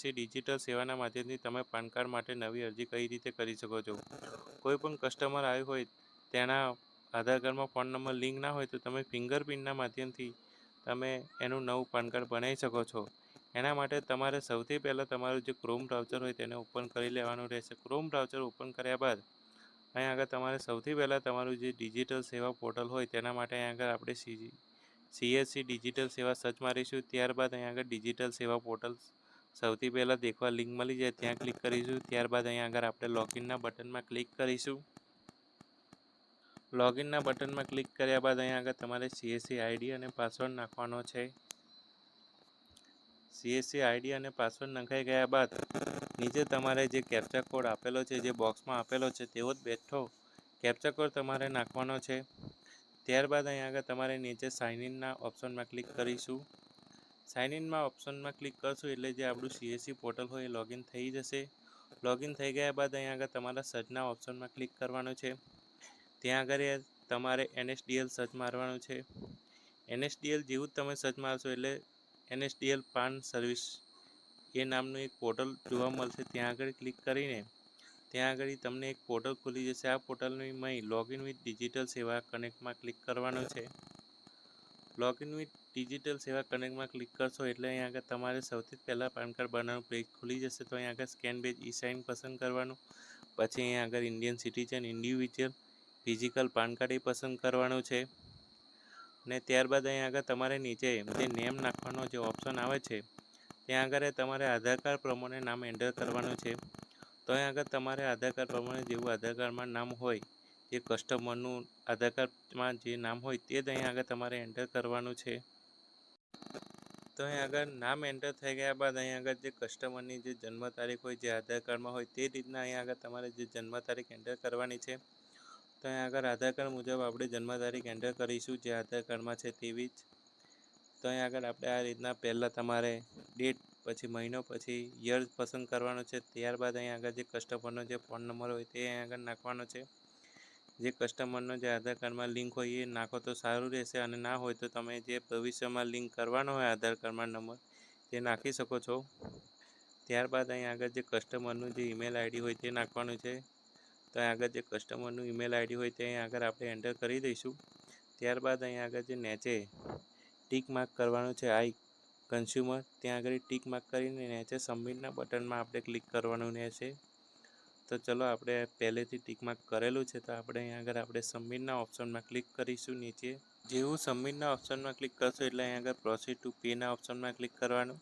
CSC digital સેવાના માધ્યમથી તમે પાન કાર્ડ માટે નવી અરજી કઈ રીતે કરી શકો છો. કોઈ પણ કસ્ટમર આવ્યું હોય તેના આધાર કાર્ડમાં ફોન નંબર લિંક ના હોય તો તમે ફિંગરપ્રિન્ટના માધ્યમથી તમે એનું નવું પાન કાર્ડ બનાવી શકો છો. એના માટે તમારે સૌથી પહેલાં તમારું જે ક્રોમ બ્રાઉઝર હોય તેને ઓપન કરી લેવાનું રહેશે. ક્રોમ બ્રાઉઝર ઓપન કર્યા બાદ અહીં આગળ તમારે સૌથી પહેલાં તમારું જે ડિજિટલ સેવા પોર્ટલ હોય તેના માટે અહીં આગળ આપણે સીએસસી ડિજિટલ સેવા સર્ચ મારીશું. ત્યારબાદ અહીં આગળ ડિજિટલ સેવા પોર્ટલ સૌથી પહેલાં દેખવા લિંક મળી જાય ત્યાં ક્લિક કરીશું. ત્યારબાદ અહીં આગળ આપણે લોગિનના બટનમાં ક્લિક કરીશું. લોગિનના બટનમાં ક્લિક કર્યા બાદ અહીં આગળ તમારે સીએસસી આઈડી અને પાસવર્ડ નાખવાનો છે. સીએસસી આઈડી અને પાસવર્ડ નખાઈ ગયા બાદ નીચે તમારે જે કેપ્ચા કોડ આપેલો છે, જે બોક્સમાં આપેલો છે તેવો જ બેઠો કેપ્ચા કોડ તમારે નાખવાનો છે. ત્યારબાદ અહીં આગળ તમારે નીચે સાઇન ઇનના ઓપ્શનમાં ક્લિક કરીશું. સાઇન ઇનમાં ઓપ્શનમાં ક્લિક કરશું એટલે જે આપણું સીએસસી પોર્ટલ હોય એ લોગિન થઈ જશે. લોગિન થઈ ગયા બાદ અહીં આગળ તમારા સર્ચના ઓપ્શનમાં ક્લિક કરવાનું છે. ત્યાં આગળ તમારે એનએસડીએલ સર્ચ મારવાનું છે. એનએસડીએલ જેવું જ તમે સર્ચ મારશો એટલે એનએસડીએલ પાન સર્વિસ એ નામનું એક પોર્ટલ જોવા મળશે. ત્યાં આગળ ક્લિક કરીને ત્યાં આગળ તમને એક પોર્ટલ ખુલી જશે. આ પોર્ટલની મય લોગિન વિથ ડિજિટલ સેવા કનેક્ટમાં ક્લિક કરવાનું છે. લોગિન વિથ ડિજિટલ સેવા કનેક્ટમાં ક્લિક કરશો એટલે અહીં આગળ તમારે સૌથી પહેલાં પાન કાર્ડ બનાવવાનું પેજ ખુલી જશે. તો અહીં આગળ સ્કેન બેઝ ઈ સાઇન પસંદ કરવાનું. પછી અહીં આગળ Indian citizen, individual, physical PAN card એ પસંદ કરવાનું છે. અને ત્યારબાદ અહીં આગળ તમારે નીચે જે નેમ નાખવાનો જે ઓપ્શન આવે છે ત્યાં આગળ તમારે આધાર કાર્ડ પ્રમાણે નામ એન્ટર કરવાનું છે. તો અહીં આગળ તમારે આધાર કાર્ડ પ્રમાણે જેવું આધાર કાર્ડમાં નામ હોય, જે કસ્ટમરનું આધાર કાર્ડમાં જે નામ હોય તે જ અહીં આગળ તમારે એન્ટર કરવાનું છે. તો અહીં આગળ નામ એન્ટર થઈ ગયા બાદ અહીં આગળ જે કસ્ટમરની જે જન્મ તારીખ હોય, જે આધાર કાર્ડમાં હોય તે રીતના અહીં આગળ તમારે જે જન્મ તારીખ એન્ટર કરવાની છે. તો અહીં આગળ આધાર કાર્ડ મુજબ આપણે જન્મ તારીખ એન્ટર કરીશું, જે આધાર કાર્ડમાં છે તેવી જ. તો અહીં આગળ આપણે આ રીતના પહેલાં તમારે ડેટ, પછી મહિનો, પછી યર પસંદ કરવાનો છે. ત્યારબાદ અહીં આગળ જે કસ્ટમરનો જે ફોન નંબર હોય તે અહીં આગળ નાખવાનો છે. જે કસ્ટમરનો જે આધાર કાર્ડમાં લિંક હોય એ નાખો તો સારું રહેશે, અને ના હોય તો તમે જે ભવિષ્યમાં લિંક કરવાનો હોય આધાર કાર્ડમાં નંબર તે નાખી શકો છો. ત્યારબાદ અહીં આગળ જે કસ્ટમરનું જે ઈમેલ આઈડી હોય તે નાખવાનું છે. તો અહીં આગળ જે કસ્ટમરનું ઈમેલ આઈડી હોય તે અહીં આગળ આપણે એન્ટર કરી દઈશું. ત્યારબાદ અહીં આગળ જે નીચે ટિક માર્ક કરવાનું છે આઈ કન્ઝ્યુમર, ત્યાં આગળ ટિક માર્ક કરીને નીચે સબમિટના બટનમાં આપણે ક્લિક કરવાનું રહેશે. તો ચલો આપણે પહેલેથી ટિક માર્ક કરેલું છે તો આપણે અહીં આગળ આપણે સબમિટના ઓપ્શનમાં ક્લિક કરીશું. નીચે જેવું સબમિટના ઓપ્શનમાં ક્લિક કરશો એટલે અહીં આગળ પ્રોસીડ ટુ પેના ઓપ્શનમાં ક્લિક કરવાનું.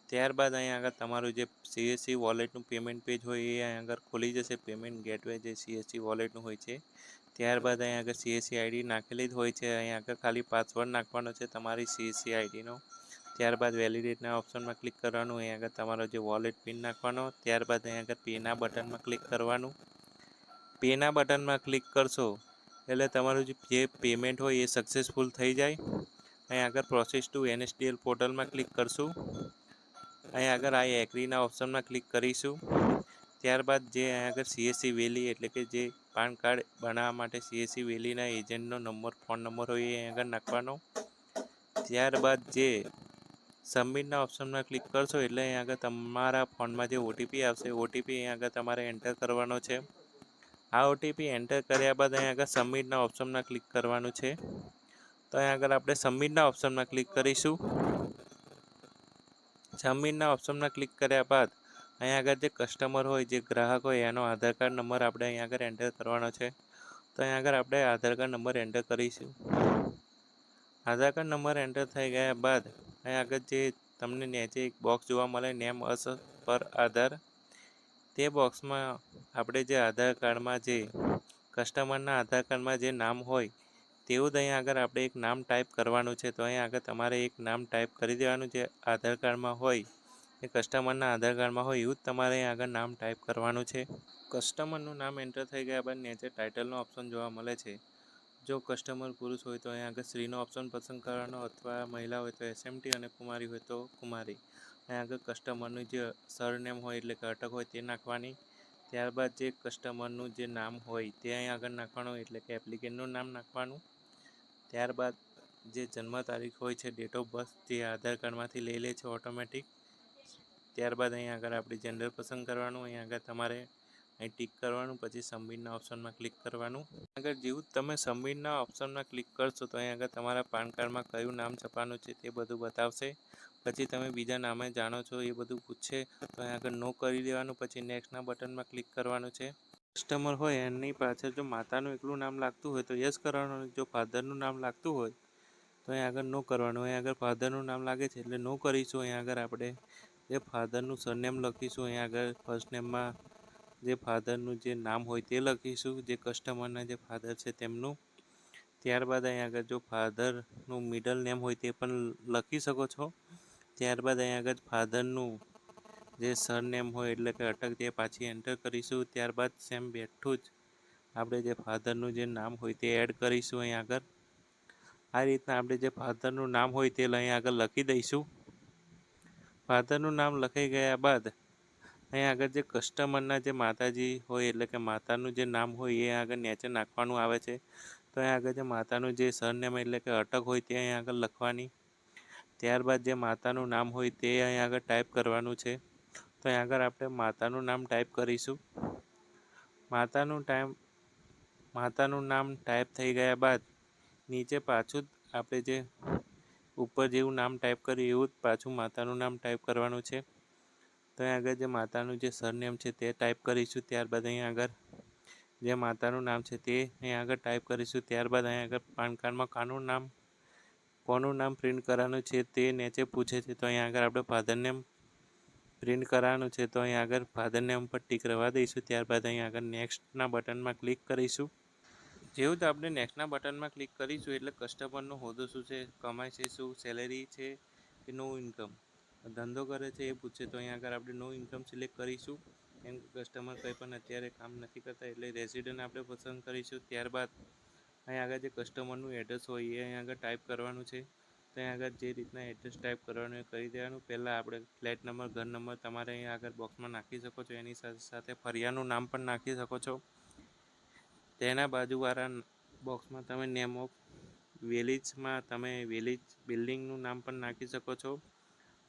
ત્યારબાદ અહીં આગળ તમારું જે સીએસસી વોલેટનું પેમેન્ટ પેજ હોય એ અહીં આગળ ખુલી જશે. પેમેન્ટ ગેટવે જે સીએસસી વોલેટનું હોય છે. ત્યારબાદ અહીં આગળ સીએસસી આઈડી નાખેલી જ હોય છે. અહીં આગળ ખાલી પાસવર્ડ નાખવાનો છે તમારી સીએસસી આઈડીનો. ત્યારબાદ વેલિડેટના ઓપ્શનમાં ક્લિક કરવાનું. અહીં આગળ તમારો જે વોલેટ પિન નાખવાનો. ત્યારબાદ અહીં આગળ પેના બટનમાં ક્લિક કરવાનું. પેના બટનમાં ક્લિક કરશો એટલે તમારું જે પેમેન્ટ હોય એ સક્સેસફુલ થઈ જાય. અહીં આગળ પ્રોસેસ ટુ એનએસડીએલ પોર્ટલમાં ક્લિક કરશું. અહીં આગળ આ એગ્રીના ઓપ્શનમાં ક્લિક કરીશું. ત્યારબાદ જે અહીં આગળ સીએસસી વેલી એટલે કે જે પાન કાર્ડ બનાવવા માટે સીએસસી વેલીના એજન્ટનો નંબર, ફોન નંબર હોય એ અહીં આગળ નાખવાનો. ત્યારબાદ જે સબમિટના ઓપ્શનમાં ક્લિક કરશો એટલે અહીં આગળ તમારા ફોનમાં જે ઓટીપી આવશે ઓટીપી અહીં આગળ તમારે એન્ટર કરવાનો છે. આ ઓટીપી એન્ટર કર્યા બાદ અહીં આગળ સબમિટના ઓપ્શનમાં ક્લિક કરવાનું છે. તો અહીં આગળ આપણે સબમિટના ઓપ્શનમાં ક્લિક કરીશું. સબમિટના ઓપ્શનમાં ક્લિક કર્યા બાદ અહીં આગળ જે કસ્ટમર હોય, જે ગ્રાહક હોય એનો આધાર કાર્ડ નંબર આપણે અહીં આગળ એન્ટર કરવાનો છે. તો અહીં આગળ આપણે આધાર કાર્ડ નંબર એન્ટર કરીશું. આધાર કાર્ડ નંબર એન્ટર થઈ ગયા બાદ અહીં આગળ જે તમને નીચે એક બોક્સ જોવા મળે નેમ અસ પર આધાર, તે બોક્સમાં આપણે જે આધાર કાર્ડમાં જે કસ્ટમરના આધાર કાર્ડમાં જે નામ હોય તેવું જ અહીં આગળ આપણે એક નામ ટાઈપ કરવાનું છે. તો અહીં આગળ તમારે એક નામ ટાઈપ કરી દેવાનું, જે આધાર કાર્ડમાં હોય એ કસ્ટમરના આધાર કાર્ડમાં હોય એવું જ તમારે અહીં આગળ નામ ટાઈપ કરવાનું છે. કસ્ટમરનું નામ એન્ટર થઈ ગયા બાદ નીચે ટાઇટલનો ઓપ્શન જોવા મળે છે. જો કસ્ટમર પુરુષ હોય તો અહીં આગળ સ્ત્રીનો ઓપ્શન પસંદ કરવાનો, અથવા મહિલા હોય તો એસએમટી અને કુમારી હોય તો કુમારી. અહીં આગળ કસ્ટમરનું જે સરનેમ હોય એટલે કે અટક હોય તે નાખવાની. ત્યારબાદ જે કસ્ટમરનું જે નામ હોય તે અહીં આગળ નાખવાનું એટલે કે એપ્લિકેન્ટનું નામ નાખવાનું. ત્યારબાદ જે જન્મ તારીખ હોય છે, ડેટ ઓફ બર્થ, જે આધાર કાર્ડમાંથી લઈ લે છે ઓટોમેટિક. ત્યારબાદ અહીંયા આગળ આપણે જેન્ડર પસંદ કરવાનું, અહીંયા આગળ તમારે અહીં ટિક કરવાનું, પછી સબમિટના ઓપ્શનમાં ક્લિક કરવાનું. આગળ જેવું તમે સબમિટના ઓપ્શનમાં ક્લિક કરશો તો અહીં આગળ તમારા પાન કાર્ડમાં કયું નામ છપાનું છે તે બધું બતાવશે. પછી તમે બીજા નામે જાણો છો એ બધું પૂછશે તો અહીં આગળ નો કરી દેવાનું, પછી નેક્સ્ટના બટનમાં ક્લિક કરવાનું છે. કસ્ટમર હોય એની પાછળ જો માતાનું એકલું નામ લાગતું હોય તો યસ કરવાનું, જો ફાધરનું નામ લાગતું હોય તો અહીં આગળ નો કરવાનું. અહીં આગળ ફાધરનું નામ લાગે છે એટલે નો કરીશું. અહીં આગળ આપણે જે ફાધરનું સરનેમ લખીશું, અહીં આગળ ફર્સ્ટ નેમમાં જે ફાધરનું જે નામ હોય તે લખીશું, જે કસ્ટમરના જે ફાધર છે તેમનું. ત્યારબાદ અહીં આગળ જો ફાધરનું મિડલ નેમ હોય તે પણ લખી શકો છો. ત્યારબાદ અહીં આગળ ફાધરનું જે સરનેમ હોય એટલે કે અટક તે પાછી એન્ટર કરીશું. ત્યારબાદ સેમ બેઠું જ આપણે જે ફાધરનું જે નામ હોય તે એડ કરીશું અહીં આગળ. આ રીતના આપણે જે ફાધરનું નામ હોય તે અહીં આગળ લખી દઈશું. ફાધરનું નામ લખાઈ ગયા બાદ અહીં આગળ જે કસ્ટમરના જે માતાજી હોય એટલે કે માતાનું જે નામ હોય એ આગળ નીચે નાખવાનું આવે છે. તો અહીં આગળ જે માતાનું જે સરનેમ એટલે કે અટક હોય તે અહીં આગળ લખવાની. ત્યારબાદ જે માતાનું નામ હોય તે અહીં આગળ ટાઈપ કરવાનું છે. તો અહીં આગળ આપણે માતાનું નામ ટાઈપ કરીશું. માતાનું નામ ટાઈપ થઈ ગયા બાદ નીચે પાછું જ આપણે જે ઉપર જેવું નામ ટાઈપ કર્યું એવું જ પાછું માતાનું નામ ટાઈપ કરવાનું છે. તો અહીં આગળ જે માતાનું જે સરનેમ છે તે ટાઈપ કરીશું. ત્યારબાદ અહીં આગળ જે માતાનું નામ છે તે અહીં આગળ ટાઈપ કરીશું. ત્યારબાદ અહીં આગળ પાન કાર્ડમાં કોનું નામ પ્રિન્ટ કરવાનું છે તે નીચે પૂછે છે. તો અહીં આગળ આપણે ફાધર નેમ પ્રિન્ટ કરવાનું છે તો અહીં આગળ ફાધર નેમ પર ટીક રહેવા દઈશું. ત્યારબાદ અહીં આગળ નેક્સ્ટના બટનમાં ક્લિક કરીશું. જેવું જ આપણે નેક્સ્ટના બટનમાં ક્લિક કરીશું એટલે કસ્ટમરનો હોદ્દો શું છે, કમાય છે શું, સેલેરી છે કે નો ઇન્કમ, ધંધો કરે છે એ પૂછે. તો અહીં આગળ આપણે નો ઇન્કમ સિલેક્ટ કરીશું. કેમ કે કસ્ટમર કંઈ પણ અત્યારે કામ નથી કરતા એટલે રેસિડન્ટ આપણે પસંદ કરીશું. ત્યારબાદ અહીં આગળ જે કસ્ટમરનું એડ્રેસ હોય એ અહીં આગળ ટાઈપ કરવાનું છે. તો અહીં આગળ જે રીતના એડ્રેસ ટાઈપ કરવાનું એ કરી દેવાનું. પહેલાં આપણે ફ્લેટ નંબર, ઘર નંબર તમારે અહીં આગળ બોક્સમાં નાખી શકો છો. એની સાથે સાથે ફરિયાનું નામ પણ નાખી શકો છો. તેના બાજુવાળા બોક્સમાં તમે નેમ ઓફ વિલેજમાં તમે વિલેજ બિલ્ડિંગનું નામ પણ નાખી શકો છો.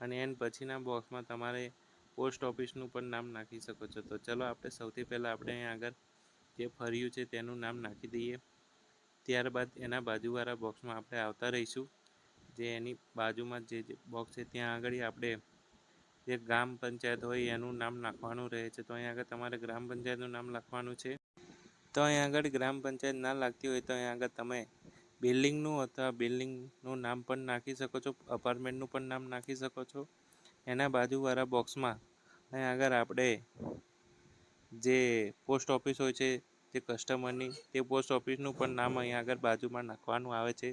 અને એન પછીના બોક્સમાં તમારે પોસ્ટ ઓફિસનું પણ નામ નાખી શકો છો. તો ચલો આપણે સૌથી પહેલાં આપણે અહીં આગળ જે ફર્યું છે તેનું નામ નાખી દઈએ. ત્યારબાદ એના બાજુવાળા બોક્સમાં આપણે આવતા રહીશું. જે એની બાજુમાં જે બોક્સ છે ત્યાં આગળ આપણે જે ગ્રામ પંચાયત હોય એનું નામ નાખવાનું રહે છે. તો અહીં આગળ તમારે ગ્રામ પંચાયતનું નામ લખવાનું છે. તો અહીં આગળ ગ્રામ પંચાયત ના લાગતી હોય તો અહીં આગળ તમે બિલ્ડિંગનું અથવા બિલ્ડિંગનું નામ પણ નાખી શકો છો, અપાર્ટમેન્ટનું પણ નામ નાખી શકો છો. એના બાજુવાળા બોક્સમાં અહીં આગળ આપણે જે પોસ્ટ ઓફિસ હોય છે જે કસ્ટમરની તે પોસ્ટ ઓફિસનું પણ નામ અહીં આગળ બાજુમાં નાખવાનું આવે છે.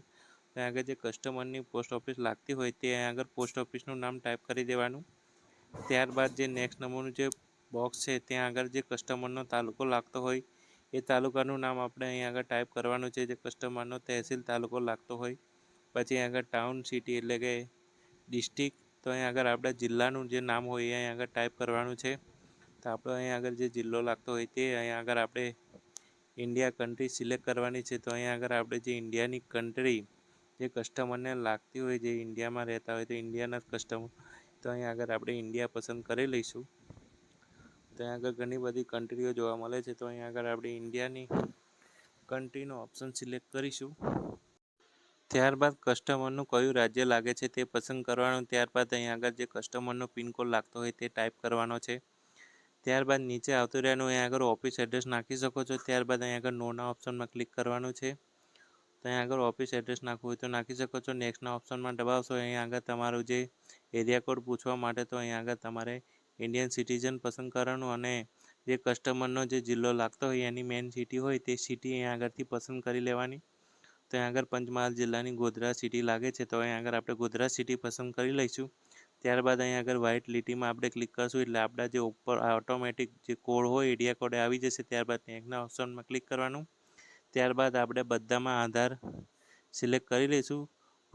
ત્યાં આગળ જે કસ્ટમરની પોસ્ટ ઓફિસ લાગતી હોય તે અહીં આગળ પોસ્ટ ઓફિસનું નામ ટાઈપ કરી દેવાનું. ત્યારબાદ જે નેક્સ્ટ નંબરનું જે બોક્સ છે ત્યાં આગળ જે કસ્ટમરનો તાલુકો લાગતો હોય એ તાલુકાનું નામ આપણે અહીં આગળ ટાઈપ કરવાનું છે. જે કસ્ટમરનો તહેસીલ તાલુકો લાગતો હોય પછી આગળ ટાઉન, સિટી એટલે કે ડિસ્ટ્રિક્ટ, તો અહીં આગળ આપણા જિલ્લાનું જે નામ હોય એ અહીં આગળ ટાઈપ કરવાનું છે. તો આપણે અહીં આગળ જે જિલ્લો લાગતો હોય તે અહીં આગળ આપણે ઇન્ડિયા કન્ટ્રી સિલેક્ટ કરવાની છે. તો અહીં આગળ આપણે જે ઇન્ડિયાની કન્ટ્રી જે કસ્ટમરને લાગતી હોય, જે ઇન્ડિયામાં રહેતા હોય તો ઇન્ડિયાના કસ્ટમર, તો અહીં આગળ આપણે ઇન્ડિયા પસંદ કરી લઈશું. તો અહીં આગળ ઘણી બધી કન્ટ્રીઓ જોવા મળે છે. તો અહીં આગળ આપણે ઇન્ડિયાની કન્ટ્રીનો ઓપ્શન સિલેક્ટ કરીશું. ત્યારબાદ કસ્ટમરનું કયું રાજ્ય લાગે છે તે પસંદ કરવાનું. ત્યારબાદ અહીં આગળ જે કસ્ટમરનો પિનકોડ લાગતો હોય તે ટાઈપ કરવાનો છે. ત્યારબાદ નીચે આવતું રહેવાનું અહીં આગળ ઓફિસ એડ્રેસ નાખી શકો છો. ત્યારબાદ અહીં આગળ નોના ઓપ્શનમાં ક્લિક કરવાનું છે. તો અહીં આગળ ઓફિસ એડ્રેસ નાખવું હોય તો નાખી શકો છો. નેક્સ્ટના ઓપ્શનમાં દબાવશો અહીં આગળ તમારું જે એરિયા કોડ પૂછવા માટે તો અહીં આગળ તમારે ઇન્ડિયન સિટીઝન પસંદ કરવાનું અને જે કસ્ટમરનો જે જિલ્લો લાગતો હોય એની મેઇન સિટી હોય તે સિટી અહીં આગળથી પસંદ કરી લેવાની. તો અહીં આગળ પંચમહાલ જિલ્લાની ગોધરા સિટી લાગે છે તો અહીં આગળ આપણે ગોધરા સિટી પસંદ કરી લઈશું. ત્યારબાદ અહીં આગળ વ્હાઇટ લીટીમાં આપણે ક્લિક કરશું એટલે આપણા જે ઉપર ઓટોમેટિક જે કોડ હોય એરિયા કોડ આવી જશે. ત્યારબાદ નેક્સ્ટના ઓપ્શનમાં ક્લિક કરવાનું. ત્યારબાદ આપણે બધામાં આધાર સિલેક્ટ કરી લઈશું.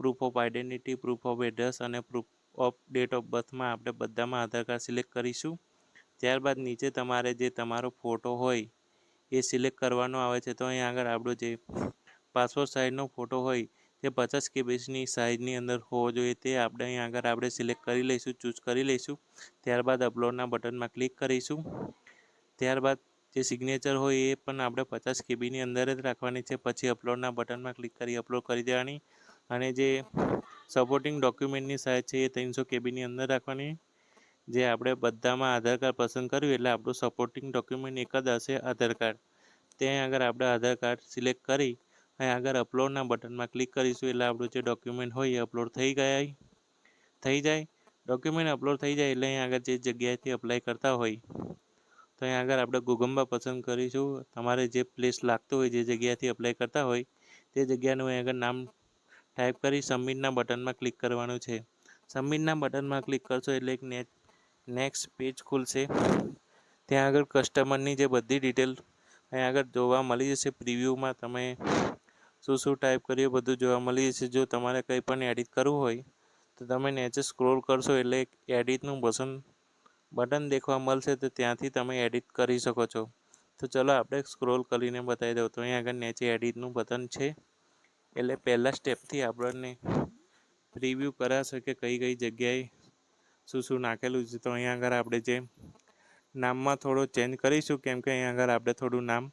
Proof of identity, proof of address અને પ્રૂફ ઓફ ડેટ ઓફ બર્થમાં આપણે બધામાં આધાર કાર્ડ સિલેક્ટ કરીશું. ત્યારબાદ નીચે તમારે જે તમારો ફોટો હોય એ સિલેક્ટ કરવાનો આવે છે. તો અહીં આગળ આપણો જે પાસપોર્ટ સાઇઝનો ફોટો હોય તે 50 કેબીની સાઇઝની અંદર હોવો જોઈએ તે આપણે અહીં આગળ આપણે સિલેક્ટ કરી લઈશું, ચૂઝ કરી લઈશું. ત્યારબાદ અપલોડના બટનમાં ક્લિક કરીશું. ત્યારબાદ જે સિગ્નેચર હોય એ પણ આપણે 50 કેબીની અંદર જ રાખવાની છે. પછી અપલોડના બટનમાં ક્લિક કરી અપલોડ કરી દેવાની અને જે સપોર્ટિંગ ડોક્યુમેન્ટની સાઇઝ છે એ 300 કેબીની અંદર રાખવાની. જે આપણે બધામાં આધાર કાર્ડ પસંદ કર્યું એટલે આપણું સપોર્ટિંગ ડોક્યુમેન્ટ એક જ હશે, આધાર કાર્ડ. ત્યાં આગળ આપણે આધાર કાર્ડ સિલેક્ટ કરી અહીં આગળ અપલોડના બટનમાં ક્લિક કરીશું એટલે આપણું જે ડોક્યુમેન્ટ હોય એ અપલોડ થઈ જાય. ડોક્યુમેન્ટ અપલોડ થઈ જાય એટલે અહીં આગળ જે જગ્યાએથી અપ્લાય કરતા હોય તો અહીં આગળ આપણે ગુગમ્બા પસંદ કરીશું. તમારે જે પ્લેસ લાગતું હોય, જે જગ્યાએથી અપ્લાય કરતા હોય તે જગ્યાનું અહીં આગળ નામ ટાઈપ કરી સબમિટના બટનમાં ક્લિક કરવાનું છે. સબમિટના બટનમાં ક્લિક કરશો એટલે એક નેક્સ્ટ પેજ ખુલશે. ત્યાં આગળ કસ્ટમરની જે બધી ડિટેલ અહીં આગળ જોવા મળી જશે. પ્રિવ્યૂમાં તમે શું ટાઈપ કર્યું બધું જોવા મળી જશે. જો તમારે કંઈ પણ એડિટ કરવું હોય તો તમે નીચે સ્ક્રોલ કરશો એટલે એડિટનું બટન દેખવા મળશે, તો ત્યાંથી તમે એડિટ કરી શકો છો. તો ચલો આપણે સ્ક્રોલ કરીને બતાવી દઉં. તો અહીં આગળ નીચે એડિટનું બટન છે એટલે પહેલા સ્ટેપથી આપણને પ્રિવ્યૂ કરાશે કે કઈ જગ્યાએ શું નાખેલું છે. તો અહીં આગળ આપણે જે નામમાં થોડો ચેન્જ કરીશું, કેમ કે અહીં આગળ આપણે થોડું નામ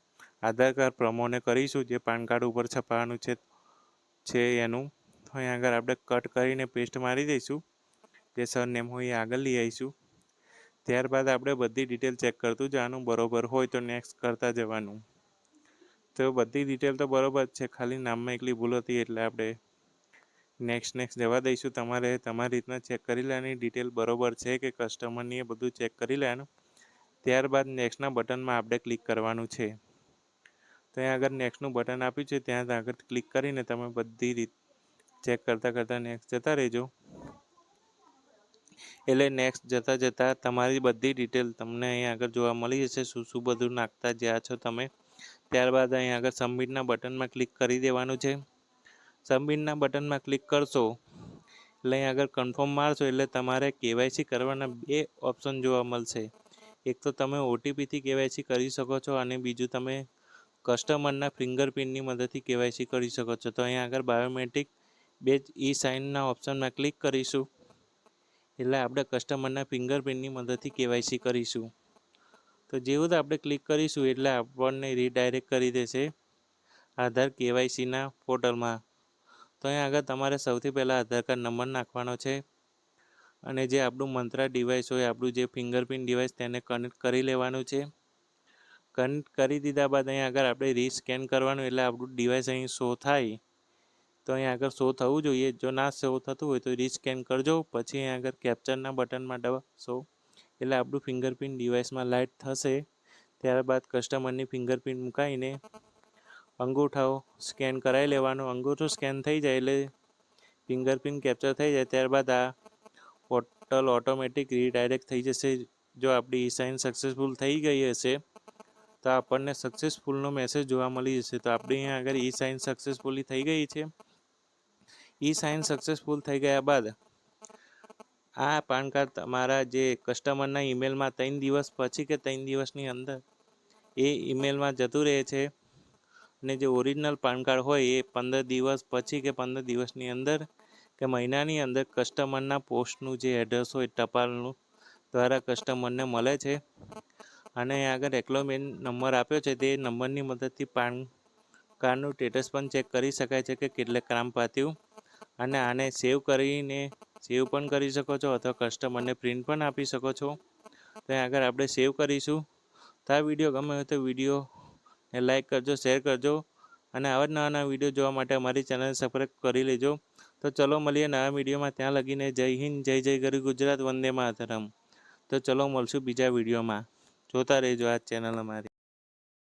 આધાર કાર્ડ પ્રમાણે કરીશું, જે પાન કાર્ડ ઉપર છપાવવાનું છે એનું. તો અહીં આગળ આપણે કટ કરીને પેસ્ટ મારી દઈશું. જે સરનેમ હોય એ આગળ લઈ આવીશું. ત્યારબાદ આપણે બધી ડિટેલ ચેક કરતું જવાનું, બરોબર હોય તો નેક્સ્ટ કરતા જવાનું. તો બધી ડિટેલ તો બરોબર છે, ખાલી નામમાં એકલી ભૂલ હતી એટલે આપણે નેક્સ્ટ જવા દઈશું. તમારે તમારી રીતના ચેક કરી લેવાની ડિટેલ બરોબર છે કે કસ્ટમરની એ બધું ચેક કરી લેવાનું. ત્યારબાદ નેક્સ્ટના બટનમાં આપણે ક્લિક કરવાનું છે. તો અહીં આગળ નેક્સ્ટનું બટન આપ્યું છે ત્યાં આગળ ક્લિક કરીને તમે બધી રીત ચેક કરતાં નેક્સ્ટ જતા રહેજો. એટલે નેક્સ્ટ જતાં તમારી બધી ડિટેલ તમને અહીં આગળ જોવા મળી જશે, શું બધું નાખતા જ્યાં છો તમે. ત્યારબાદ અહીં આગળ સબમિટના બટનમાં ક્લિક કરી દેવાનું છે. સબમિટના બટનમાં ક્લિક કરશો એટલે અહીં આગળ કન્ફર્મ મારશો એટલે તમારે કેવાયસી કરવાના 2 ઓપ્શન જોવા મળશે. એક તો તમે ઓટીપીથી કેવાયસી કરી શકો છો અને બીજું તમે કસ્ટમરના ફિંગરપ્રિન્ટની મદદથી કેવાયસી કરી શકો છો. તો અહીં આગળ બાયોમેટ્રિક બેઝ સાઇનના ઓપ્શનમાં ક્લિક કરીશું એટલે આપણે કસ્ટમરના ફિંગરપ્રિન્ટની મદદથી કેવાયસી કરીશું. તો જેવું જ આપણે ક્લિક કરીશું એટલે આપણને રીડાયરેક્ટ કરી દેશે આધાર કેવાયસીના પોર્ટલમાં. તો અહીં આગળ તમારે સૌથી પહેલાં આધાર કાર્ડ નંબર નાખવાનો છે અને જે આપણું મંત્રા ડિવાઇસ હોય, આપણું જે ફિંગરપ્રિન્ટ ડિવાઇસ તેને કનેક્ટ કરી લેવાનું છે. કનેક્ટ કરી દીધા બાદ અહીં આગળ આપણે રીસ્કેન કરવાનું એટલે આપણું ડિવાઇસ અહીં શો થાય. તો અહીં આગળ શો થવું જોઈએ. જો ના શો થતું હોય તો રીસ્કેન કરજો. પછી અહીં આગળ કેપ્ચરના બટનમાં દબાવશો એટલે આપણું ફિંગરપ્રિન્ટ ડિવાઇસમાં લાઇટ થશે. ત્યારબાદ કસ્ટમરની ફિંગરપ્રિન્ટ મૂકાઈને અંગૂઠો સ્કેન કરાવી લેવાનો. અંગૂઠો સ્કેન થઈ જાય એટલે ફિંગરપ્રિન્ટ કેપ્ચર થઈ જાય. ત્યારબાદ આ પોર્ટલ ઓટોમેટિક રીડાયરેક્ટ થઈ જશે. જો આપણી સાઇન સક્સેસફુલ થઈ ગઈ હશે તો આપણને સક્સેસફુલનો મેસેજ જોવા મળી જશે. તો આપણી અહીંયા આગળ સાઇન સક્સેસફુલી થઈ ગઈ છે. સાઇન સક્સેસફુલ થઈ ગયા બાદ આ પાન કાર્ડ તમારા જે કસ્ટમરના ઈમેલમાં 3 દિવસ પછી કે 3 દિવસની અંદર એ ઈમેલમાં જતું રહે છે અને જે ઓરિજિનલ પાન કાર્ડ હોય એ 15 દિવસ પછી કે 15 દિવસની અંદર કે મહિનાની અંદર કસ્ટમરના પોસ્ટનું જે એડ્રેસ હોય ટપાલનું દ્વારા કસ્ટમરને મળે છે. અને આગળ એક્નોલેજમેન્ટ નંબર આપ્યો છે તે નંબરની મદદથી પાન કાર્ડનું સ્ટેટસ પણ ચેક કરી શકાય છે કે કેટલે કામ પાત્યું. અને આને સેવ કરીને સેવ પણ કરી શકો છો અથવા કસ્ટમરને પ્રિન્ટ પણ આપી શકો છો. તો આગળ આપણે સેવ કરીશું. તો આ વિડીયો ગમે હોય તો વિડીયોને લાઈક કરજો, શેર કરજો અને આવા જ નવા વિડીયો જોવા માટે અમારી ચેનલ સબસ્ક્રાઈબ કરી લેજો. તો ચલો મળીએ નવા વિડીયોમાં. ત્યાં લગીને જય હિન્દ, જય ગરુ ગુજરાત, વંદે માતરમ. તો ચલો મળશું બીજા વિડીયોમાં. જોતા રહેજો આ ચેનલ અમારી.